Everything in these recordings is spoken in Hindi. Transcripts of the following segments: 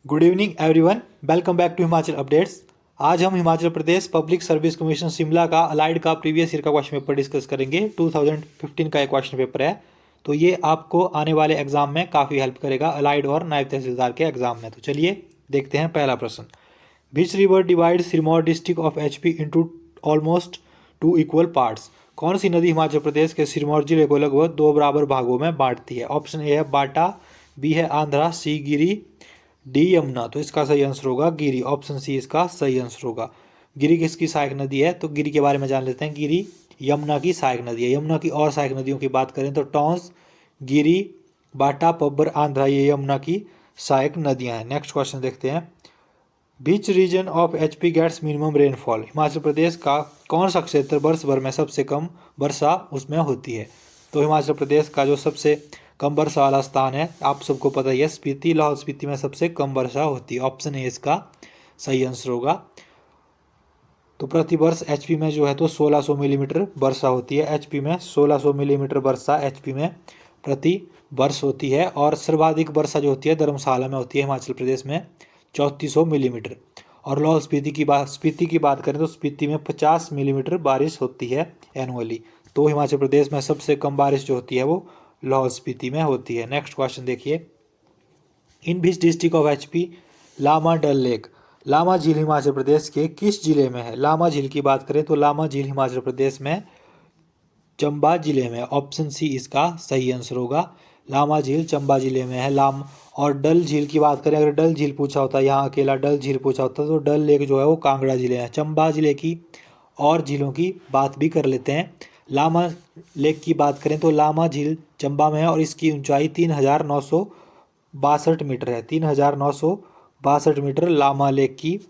Good evening everyone, welcome back to Himachal updates. आज हम Himachal Pradesh public service commission Shimla का अलाइड का प्रीवियस ईयर का क्वेश्चन पेपर डिस्कस करेंगे। 2015 का एक क्वेश्चन पेपर है, तो ये आपको आने वाले एग्जाम में काफ़ी हेल्प करेगा, अलाइड और नायब तहसीलदार के एग्जाम में। तो चलिए देखते हैं पहला प्रश्न। Which river divide Sirmaur district of HP into almost two equal parts. कौन सी नदी हिमाचल प्रदेश के सिरमौर जिले को लगभग दो बराबर भागों में बांटती है? ऑप्शन ए है बाटा, बी है आंध्रा, सी गिरी, डी यमुना। तो इसका सही आंसर होगा गिरी। ऑप्शन सी इसका सही आंसर होगा। गिरी किसकी सहायक नदी है? तो गिरी के बारे में जान लेते हैं। गिरी यमुना की सहायक नदी है। यमुना की और सहायक नदियों की बात करें तो टॉन्स, गिरी, बाटा, पब्बर, आंध्रा, ये यमुना की सहायक नदियां हैं। नेक्स्ट क्वेश्चन देखते हैं। Which region of HP gets minimum rainfall. Himachal Pradesh का कौन सा क्षेत्र वर्ष भर में सबसे कम वर्षा उसमें होती है? तो हिमाचल प्रदेश का जो सबसे कम वर्षा वाला स्थान है, आप सबको पता ही है, स्पीति। लाहौल स्पीति में सबसे कम वर्षा होती है। ऑप्शन ए इसका सही आंसर होगा। तो प्रति वर्ष एचपी में जो है तो 1600 मिलीमीटर वर्षा होती है। एचपी में 1600 मिलीमीटर वर्षा एचपी में प्रति वर्ष होती है। और सर्वाधिक वर्षा जो होती है धर्मशाला में होती है, हिमाचल प्रदेश में 3400 मिलीमीटर। और लाहौल स्पीति की बात करें तो स्पीति में 50 मिलीमीटर बारिश होती है एनुअली। तो हिमाचल प्रदेश में सबसे कम बारिश जो होती है वो लाहौल स्पीति में होती है। नेक्स्ट क्वेश्चन देखिए। In which district of HP Lama Dal lake. Lama झील हिमाचल प्रदेश के किस जिले में है? लामा झील की बात करें तो लामा झील हिमाचल प्रदेश में चंबा जिले में। ऑप्शन सी इसका सही आंसर होगा। लामा झील चंबा जिले में है। और डल झील की बात करें, अगर डल झील पूछा होता, यहाँ अकेला डल झील पूछा होता तो डल लेक जो है वो कांगड़ा जिले में है। चंबा जिले की और झीलों की बात भी कर लेते हैं। लामा लेक की बात करें तो लामा झील चंबा में है और इसकी ऊंचाई 3962 मीटर है। 3962 मीटर लामा लेक की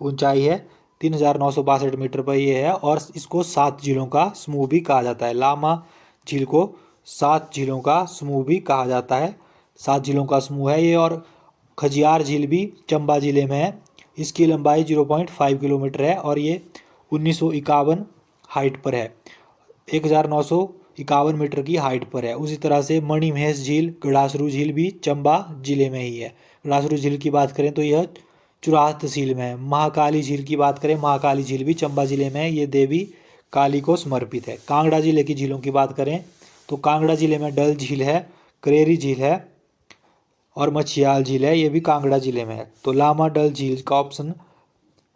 ऊंचाई है। 3962 मीटर पर ये है और इसको 7 झीलों का समूह भी कहा जाता है। लामा झील को 7 झीलों का समूह भी कहा जाता है। 7 झीलों का समूह है ये। और खजियार झील भी चंबा जिले में है। इसकी लंबाई 0.5 किलोमीटर है और ये 1951 हाइट पर है। 1951 मीटर की हाइट पर है। उसी तरह से मणिमहेश झील, गड़ासरू झील भी चंबा जिले में ही है। गड़ासरू झील की बात करें तो यह चुराह तहसील में है। महाकाली झील की बात करें, महाकाली झील भी चंबा जिले में है। ये देवी काली को समर्पित है। कांगड़ा जिले की झीलों की बात करें तो कांगड़ा जिले में डल झील है, करेरी झील है और मछियाल झील है, ये भी कांगड़ा जिले में है। तो लामा डल झील का ऑप्शन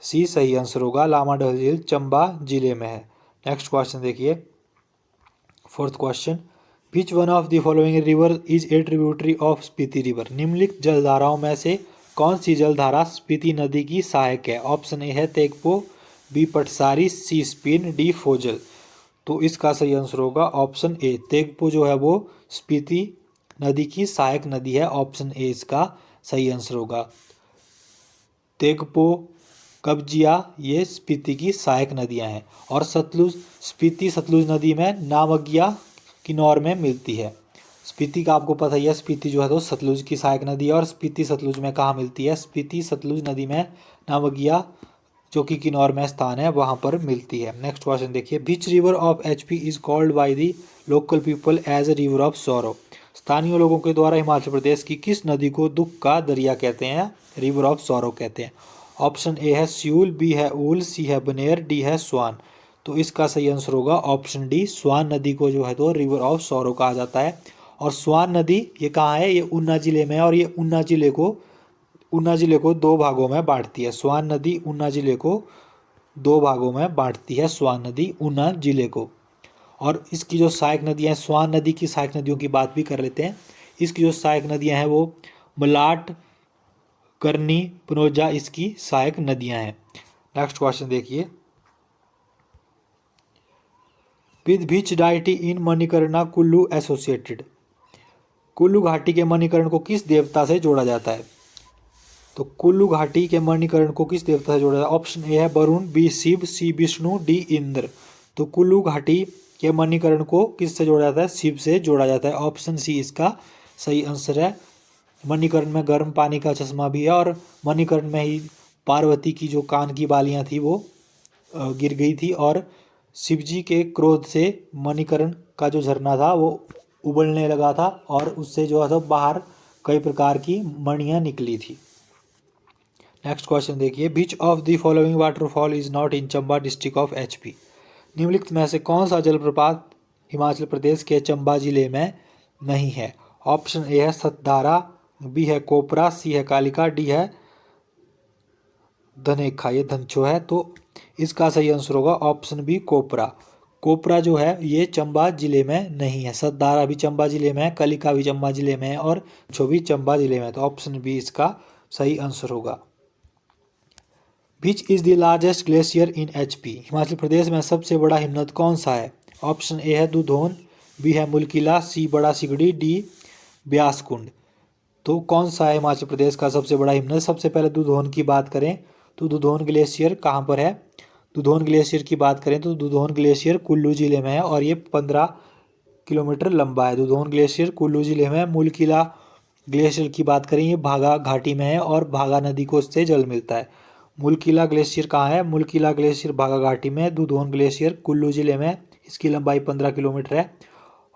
सी सही आंसर होगा। लामा डल झील चंबा जिले में है। नेक्स्ट क्वेश्चन देखिए, fourth question. Which one of the following river is a tributary of Spiti river. निम्नलिखित जलधाराओं में से कौन सी जलधारा स्पीति नदी की सहायक है? ऑप्शन ए है तेगपो, बी पटसारी, सी स्पीन, डी फोजल। तो इसका सही आंसर होगा ऑप्शन ए। तेगपो जो है वो स्पीति नदी की सहायक नदी है। ऑप्शन ए इसका सही आंसर होगा। तेगपो, कब्जिया, ये स्पीति की सहायक नदियां हैं। और सतलुज, स्पीति सतलुज नदी में नामग्या किन्नौर में मिलती है। स्पीति का आपको पता ही है, स्पीति जो है तो सतलुज की सहायक नदी है। और स्पीति सतलुज में कहाँ मिलती है? स्पीति सतलुज नदी में नामग्या जो कि किन्नौर में स्थान है वहाँ पर मिलती है। नेक्स्ट क्वेश्चन देखिए। Which river of HP is called by the local people as a river of sorrow. स्थानीय लोगों के द्वारा हिमाचल प्रदेश की किस नदी को दुख का दरिया कहते हैं? रिवर ऑफ सॉरो कहते हैं। ऑप्शन ए है स्यूल, बी है ऊल, सी है बनेर, डी है स्वान। तो इसका सही आंसर होगा ऑप्शन डी। स्वान नदी को जो है तो रिवर ऑफ सॉरो कहा जाता है। और स्वान नदी ये कहाँ है? ये ऊना जिले में है। और ये ऊना जिले को दो भागों में बांटती है। स्वान नदी ऊना जिले को दो भागों में बांटती है। स्वान नदी ऊना जिले को। और इसकी जो सहायक नदियाँ हैं, स्वान नदी की सहायक नदियों की बात भी कर लेते हैं। इसकी जो सहायक नदियाँ हैं वो मलाट, करनी, पनोजा इसकी सहायक नदियाँ हैं। नेक्स्ट क्वेश्चन देखिए। With which deity in Manikarna Kullu associated. Kullu घाटी के मणिकर्ण को किस देवता से जोड़ा जाता है? तो कुल्लू घाटी के मणिकर्ण को किस देवता से जोड़ा जाता है? ऑप्शन ए है वरुण, बी शिव, सी विष्णु, डी इंद्र। तो कुल्लू घाटी के मणिकर्ण को किस से जोड़ा जाता है? शिव से जोड़ा जाता है। ऑप्शन सी इसका सही आंसर है। मणिकर्ण में गर्म पानी का चश्मा भी है। और मणिकर्ण में ही पार्वती की जो कान की बालियां थी वो गिर गई थी। और शिवजी के क्रोध से मणिकर्ण का जो झरना था वो उबलने लगा था और उससे जो है तो बाहर कई प्रकार की मणियाँ निकली थी। नेक्स्ट क्वेश्चन देखिए, which of the following waterfall is not in Chamba district of HP. निम्नलिखित में से कौन सा जलप्रपात हिमाचल प्रदेश के चंबा जिले में नहीं है। ऑप्शन ए है सतधारा, बी है कोपरा, सी है कालिका, डी है धनेखा, ये धनचो है। तो इसका सही आंसर होगा ऑप्शन बी कोपरा। कोपरा जो है ये चंबा जिले में नहीं है। सतधारा भी चंबा जिले में है, कालिका भी चंबा जिले में है और छो भी चंबा जिले में है। तो ऑप्शन बी इसका सही आंसर होगा। Which is the largest glacier in HP. Himachal Pradesh में सबसे बड़ा हिमनद कौन सा है। ऑप्शन ए है दुधौन, बी है मुलकिला, सी बड़ा सिगड़ी, डी ब्यास कुंड। तो कौन सा है हिमाचल प्रदेश का सबसे बड़ा हिमनद। सबसे पहले दुधौन की बात करें तो दुधौन ग्लेशियर कहाँ पर है। दुधौन ग्लेशियर की बात करें तो दुधौन ग्लेशियर कुल्लू जिले में है और ये 15 किलोमीटर लंबा है। दुधौन ग्लेशियर कुल्लू जिले में। मुलकिला ग्लेशियर की बात करें ये भागा घाटी में है और भागा नदी को उससे जल मिलता है। मुलकिला ग्लेशियर कहाँ है। मुलकिला ग्लेशियर भागा घाटी में। दुधौन ग्लेशियर कुल्लू जिले में, इसकी लंबाई 15 किलोमीटर है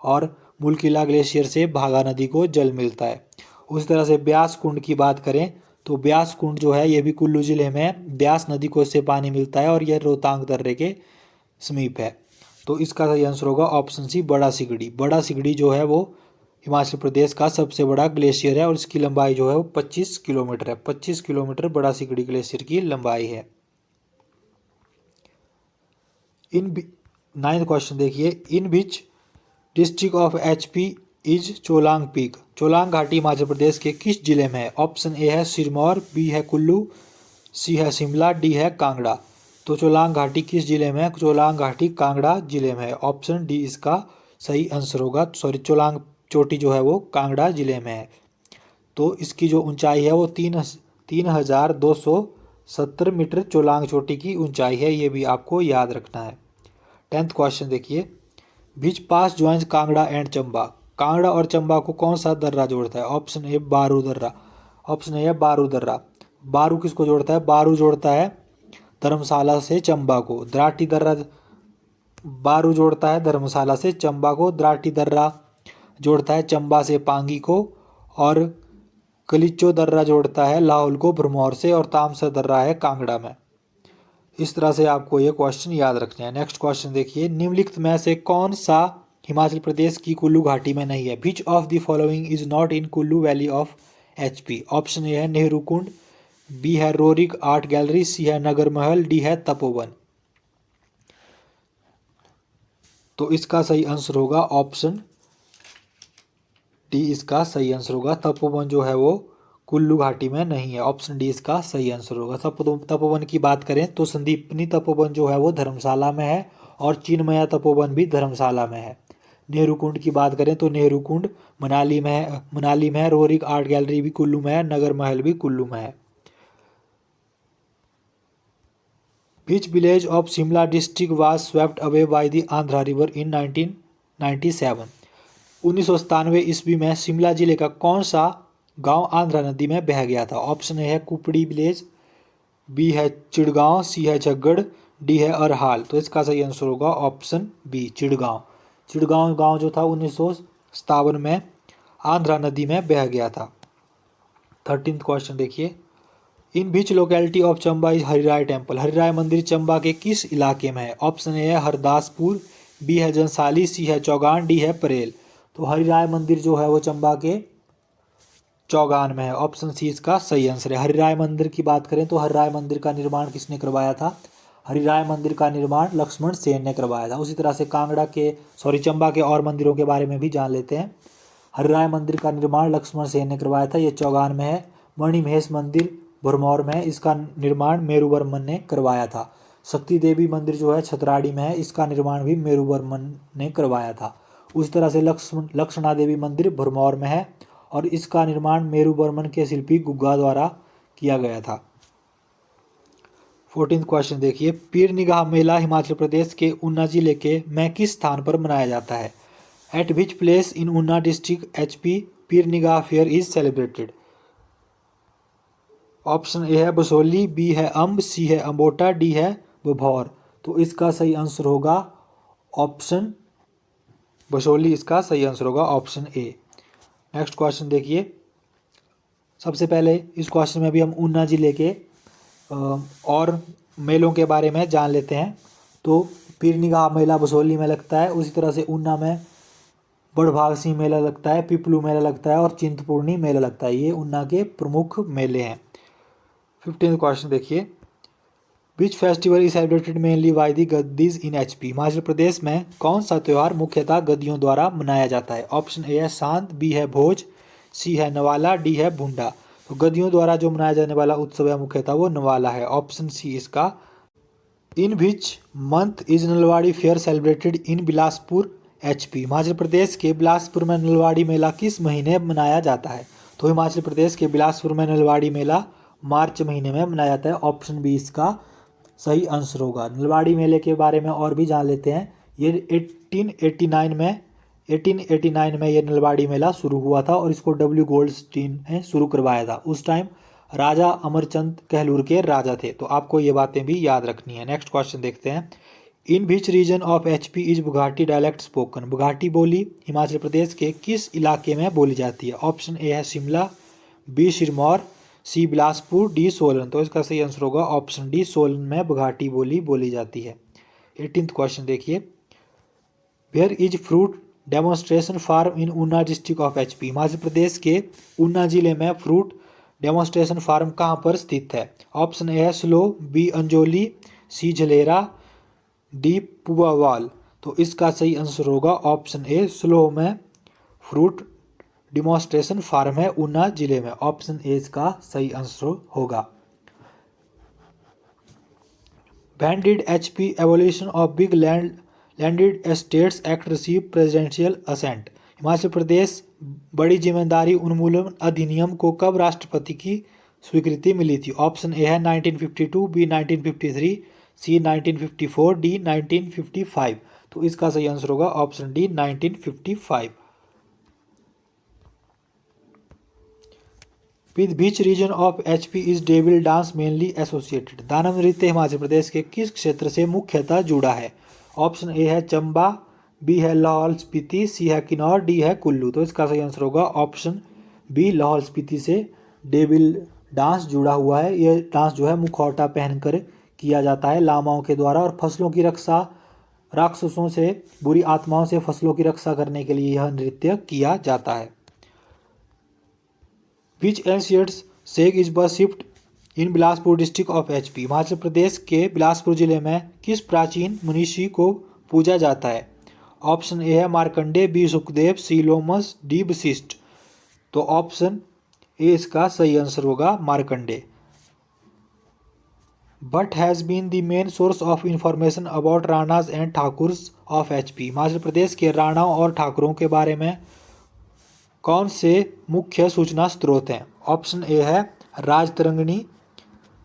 और मुलकिला ग्लेशियर से भागा नदी को जल मिलता है। उस तरह से ब्यास कुंड की बात करें तो ब्यास कुंड जो है ये भी कुल्लू जिले में है। ब्यास नदी को इससे पानी मिलता है और यह रोहतांग दर्रे के समीप है। तो इसका सही आंसर होगा ऑप्शन सी बड़ा सिगड़ी। बड़ा सिगड़ी जो है वो हिमाचल प्रदेश का सबसे बड़ा ग्लेशियर है और इसकी लंबाई जो है वो 25 किलोमीटर है। 25 किलोमीटर बड़ा सिगड़ी ग्लेशियर की लंबाई है। नाइन्थ क्वेश्चन देखिए, in which district of HP is Cholang peak. Cholang घाटी हिमाचल प्रदेश के किस जिले में है। ऑप्शन ए है सिरमौर, बी है कुल्लू, सी है शिमला, डी है कांगड़ा। तो चोलांग घाटी किस जिले में है। चोलांग घाटी कांगड़ा जिले में है। ऑप्शन डी इसका सही आंसर होगा। चोलांग चोटी जो है वो कांगड़ा जिले में है। तो इसकी जो ऊंचाई है वो 3,270 मीटर चोलांग चोटी की ऊंचाई है। ये भी आपको याद रखना है। 10th क्वेश्चन देखिए, विच पास ज्वाइंस कांगड़ा एंड चंबा। कांगड़ा और चंबा को कौन सा दर्रा जोड़ता है। ऑप्शन ए बारू दर्रा। ऑप्शन ए है बारू दर्रा। बारू किसको जोड़ता है। बारू जोड़ता है धर्मशाला से चंबा को। द्राटी दर्रा बारू जोड़ता है धर्मशाला से चंबा को। द्राटी दर्रा जोड़ता है चंबा से पांगी को और कलिचो दर्रा जोड़ता है लाहौल को भरमौर से और तामसर दर्रा है कांगड़ा में। इस तरह से आपको ये क्वेश्चन याद रखने हैं। नेक्स्ट क्वेश्चन देखिए, निम्नलिखित में से कौन सा हिमाचल प्रदेश की कुल्लू घाटी में नहीं है। Which of the following is not in Kullu valley of HP. Option A है नेहरू कुंड, बी है रोरिक आर्ट गैलरी, सी है नगर महल, डी है तपोवन। तो इसका सही आंसर होगा ऑप्शन डी, इसका सही आंसर होगा। तपोवन जो है वो कुल्लू घाटी में नहीं है। ऑप्शन डी इसका सही आंसर होगा। तपोवन की बात करें तो संदीपनी तपोवन जो है वो धर्मशाला में है और चिन्मया तपोवन भी धर्मशाला में है। नेहरू कुंड की बात करें तो नेहरू कुंड मनाली में है। रोरिक आर्ट गैलरी भी कुल्लू में है। नगर महल भी कुल्लू में है। Which village of Shimla district was swept away by the Andhra river in 1997। 1997 ईस्वी में शिमला जिले का कौन सा गांव आंध्रा नदी में बह गया था। ऑप्शन ए है कुपड़ी विलेज, बी है चिड़गांव, सी है झग्गड़, डी है अरहाल। तो इसका सही आंसर होगा ऑप्शन बी चिड़गांव। चिड़गांव गांव जो था 1957 में आंध्रा नदी में बह गया था। 13th क्वेश्चन देखिए, in which locality of Chamba is Hariray temple. Hariray मंदिर चंबा के किस इलाके में है। ऑप्शन ए है हरदासपुर, बी है जनसाली, सी है चौगान, डी है परेल। तो हरिराय मंदिर जो है वो चंबा के चौगान में है। ऑप्शन सी इसका सही आंसर है। हरिराय मंदिर की बात करें तो हरिराय मंदिर का निर्माण किसने करवाया था। हरिराय मंदिर का निर्माण लक्ष्मण सेन ने करवाया था। उसी तरह से चंबा के और मंदिरों के बारे में भी जान लेते हैं। हरिराय मंदिर का निर्माण लक्ष्मण सेन ने करवाया था, ये चौगान में है। मणिमहेश मंदिर भरमौर में है, इसका निर्माण मेरुवर्मन ने करवाया था। शक्ति देवी मंदिर जो है छतराड़ी में है, इसका निर्माण भी मेरुवर्मन ने करवाया था। उस तरह से लक्ष्मणा देवी मंदिर भरमौर में है और इसका निर्माण मेरुवर्मन के शिल्पी गुग्गा द्वारा किया गया था। 14th क्वेश्चन देखिए, पीर निगाह मेला हिमाचल प्रदेश के ऊना जिले के में किस स्थान पर मनाया जाता है। Eight which place in Una district HP पीर निगाह fair is celebrated. Option A है बसोली, बी है अम्ब, सी है अम्बोटा, डी है बभौर। तो इसका सही आंसर होगा ऑप्शन बसोली, इसका सही आंसर होगा ऑप्शन ए। नेक्स्ट क्वेश्चन देखिए, सबसे पहले इस क्वेश्चन में भी हम ऊना जिले के और मेलों के बारे में जान लेते हैं। तो पीर निगाह मेला बसोली में लगता है, उसी तरह से ऊना में बड़भागसी मेला लगता है, पिपलू मेला लगता है और चिंतपूर्णी मेला लगता है। ये ऊना के प्रमुख मेले हैं। 15th क्वेश्चन देखिए, which festival is celebrated mainly by the Gaddis in HP। Himachal Pradesh में कौन सा त्यौहार मुख्यतः गद्दियों द्वारा मनाया जाता है। ऑप्शन ए है सांत, बी है भोज, सी है नवाला, डी है भुंडा। तो गद्दियों द्वारा जो मनाया जाने वाला उत्सव है मुख्यतः वो नवाला है। ऑप्शन सी इसका। In which month is Nalwari fair celebrated in Bilaspur HP। Himachal Pradesh के बिलासपुर में नलवाड़ी मेला किस महीने मनाया जाता है। तो हिमाचल प्रदेश के बिलासपुर में नलवाड़ी मेला मार्च महीने में मनाया जाता है। ऑप्शन बी इसका सही आंसर होगा। नलवाड़ी मेले के बारे में और भी जान लेते हैं। ये 1889 में ये नलवाड़ी मेला शुरू हुआ था और इसको W गोल्डस्टीन ने शुरू करवाया था। उस टाइम राजा अमरचंद कहलूर के राजा थे। तो आपको ये बातें भी याद रखनी है। नेक्स्ट क्वेश्चन देखते हैं, in which region of HP is Bughati dialect spoken. Bughati बोली हिमाचल प्रदेश के किस इलाके में बोली जाती है। ऑप्शन ए है शिमला, बी सिरमौर, सी बिलासपुर, डी सोलन। तो इसका सही आंसर होगा ऑप्शन डी, सोलन में बुघाटी बोली बोली जाती है। 18th क्वेश्चन देखिए, where is fruit demonstration farm in Una district of HP। Himachal Pradesh के ऊना जिले में फ्रूट डेमोन्स्ट्रेशन फार्म कहाँ पर स्थित है। ऑप्शन ए है स्लो, बी अंजोली, सी झलेरा, डी पुबावाल। तो इसका सही आंसर होगा ऑप्शन ए, स्लो में फ्रूट डिमॉन्स्ट्रेशन फार्म है ऊना जिले में। ऑप्शन ए इसका सही आंसर होगा। When did HP evolution of big landed estates act receive presidential assent. Himachal Pradesh बड़ी जिम्मेदारी उन्मूलन अधिनियम को कब राष्ट्रपति की स्वीकृति मिली थी। ऑप्शन ए है 1952, बी 1953, सी 1954, डी 1955। तो इसका सही आंसर होगा option D 1955। With which region of HP is devil dance mainly associated. दानव नृत्य हिमाचल प्रदेश के किस क्षेत्र से मुख्यतः जुड़ा है। ऑप्शन ए है चंबा, बी है लाहौल स्पीति, सी है किन्नौर, डी है कुल्लू। तो इसका सही आंसर होगा ऑप्शन बी, लाहौल स्पीति से डेविल डांस जुड़ा हुआ है। ये डांस जो है मुखौटा पहनकर किया जाता है लामाओं के द्वारा और फसलों की रक्षा, राक्षसों से, बुरी आत्माओं से फसलों की रक्षा करने के लिए यह नृत्य किया जाता है। Which ancient sage is worshipped in Bilaspur district of HP। Himachal Pradesh के बिलासपुर जिले में किस प्राचीन मनीषी को पूजा जाता है। ऑप्शन ए है Markande, B Sukhdev, C Lomas, D Vashishtha. तो ऑप्शन ए इसका सही आंसर होगा Markande. But has been the main source of information about Ranas and Thakurs of HP। Himachal Pradesh के राणाओं और ठाकुरों के बारे में कौन से मुख्य सूचना स्रोत हैं। ऑप्शन ए है राजतरंगिणी,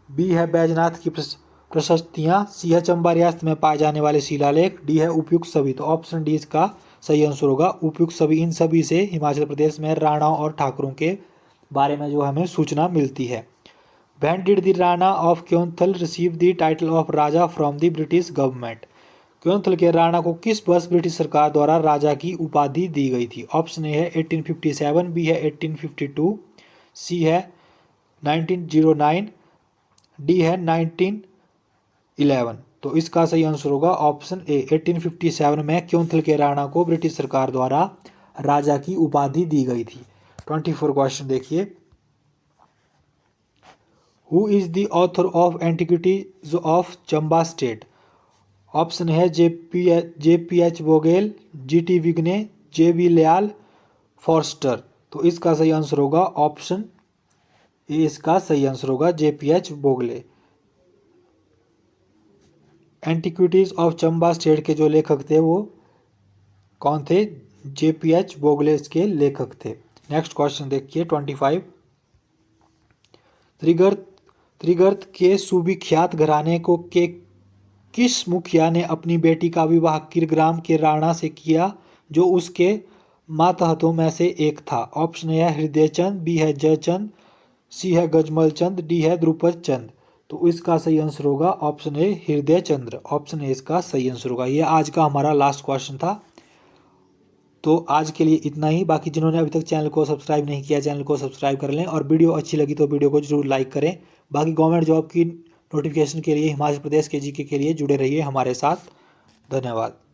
बी है बैजनाथ की प्रशस्तियाँ, सी है चंबा रियासत में पाए जाने वाले शिलालेख, डी है उपयुक्त सभी। तो ऑप्शन डी इसका सही आंसर होगा उपयुक्त सभी। इन सभी से हिमाचल प्रदेश में राणाओं और ठाकुरों के बारे में जो हमें सूचना मिलती है। When did the Rana of Kyonthal receive the title of Raja from the British government। Kyonthal के राणा को किस वर्ष ब्रिटिश सरकार द्वारा राजा की उपाधि दी गई थी। ऑप्शन ए है 1857, बी है 1852, सी है 1909, डी है 1911। तो इसका सही आंसर होगा ऑप्शन ए, 1857 में क्योंथल के राणा को ब्रिटिश सरकार द्वारा राजा की उपाधि दी गई थी। 24 क्वेश्चन देखिए, who is the author of antiquities of Chamba state. Option है JPH बोगेल, GT Vigne, JB Lyall, Forster. तो इसका सही आंसर होगा ऑप्शन ए, इसका सही आंसर होगा JPH Bogle. Antiquities of Chamba state के जो लेखक थे वो कौन थे, JPH बोगले इसके लेखक थे। नेक्स्ट क्वेश्चन देखिए 25, त्रिगर्त के सुविख्यात घराने को के किस मुखिया ने अपनी बेटी का विवाह किरग्राम के राणा से किया जो उसके मातहतों में से एक था। ऑप्शन ए है हृदय चंद, बी है जयचंद, सी है गजमल चंद, डी है द्रुपद चंद। तो इसका सही आंसर होगा ऑप्शन ए, हृदय चंद्र। ऑप्शन ए इसका सही आंसर होगा। ये आज का हमारा लास्ट क्वेश्चन था। तो आज के लिए इतना ही। बाकी जिन्होंने अभी तक चैनल को सब्सक्राइब नहीं किया, चैनल को सब्सक्राइब कर लें और वीडियो अच्छी लगी तो वीडियो को जरूर लाइक करें। बाकी गवर्नमेंट जॉब की नोटिफिकेशन के लिए, हिमाचल प्रदेश के जीके के लिए जुड़े रहिए हमारे साथ। धन्यवाद।